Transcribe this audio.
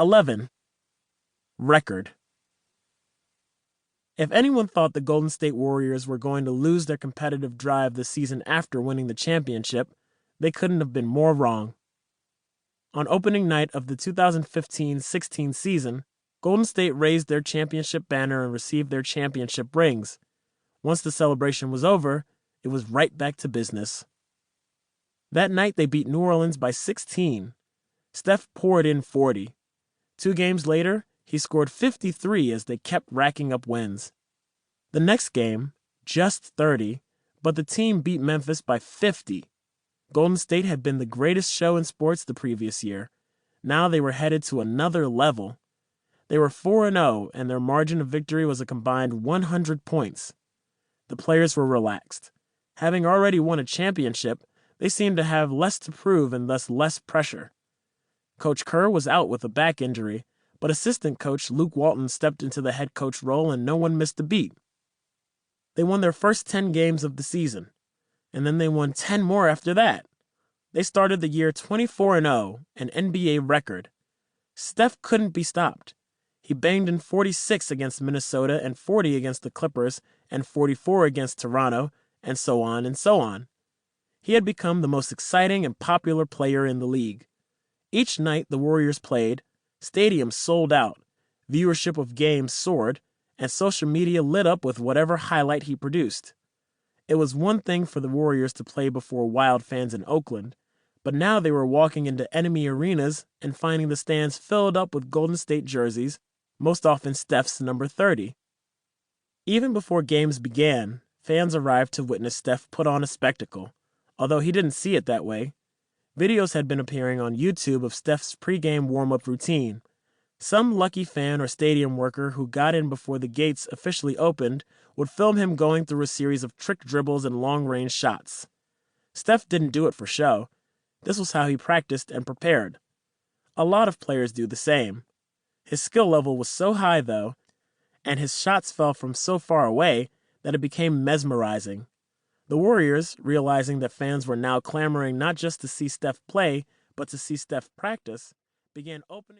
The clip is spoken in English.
11. Record. If anyone thought the Golden State Warriors were going to lose their competitive drive the season after winning the championship, they couldn't have been more wrong. On opening night of the 2015-16 season, Golden State raised their championship banner and received their championship rings. Once the celebration was over, it was right back to business. That night they beat New Orleans by 16. Steph poured in 40. 2 games later, he scored 53 as they kept racking up wins. The next game, just 30, but the team beat Memphis by 50. Golden State had been the greatest show in sports the previous year. Now they were headed to another level. They were 4-0, and their margin of victory was a combined 100 points. The players were relaxed. Having already won a championship, they seemed to have less to prove and thus less pressure. Coach Kerr was out with a back injury, but assistant coach Luke Walton stepped into the head coach role and no one missed a beat. They won their first 10 games of the season, and then they won 10 more after that. They started the year 24-0, an NBA record. Steph couldn't be stopped. He banged in 46 against Minnesota and 40 against the Clippers and 44 against Toronto, and so on and so on. He had become the most exciting and popular player in the league. Each night the Warriors played, stadiums sold out, viewership of games soared, and social media lit up with whatever highlight he produced. It was one thing for the Warriors to play before Wild fans in Oakland, but now they were walking into enemy arenas and finding the stands filled up with Golden State jerseys, most often Steph's number 30. Even before games began, fans arrived to witness Steph put on a spectacle, although he didn't see it that way. Videos had been appearing on YouTube of Steph's pregame warm-up routine. Some lucky fan or stadium worker who got in before the gates officially opened would film him going through a series of trick dribbles and long-range shots. Steph didn't do it for show. This was how he practiced and prepared. A lot of players do the same. His skill level was so high, though, and his shots fell from so far away that it became mesmerizing. The Warriors, realizing that fans were now clamoring not just to see Steph play, but to see Steph practice, began opening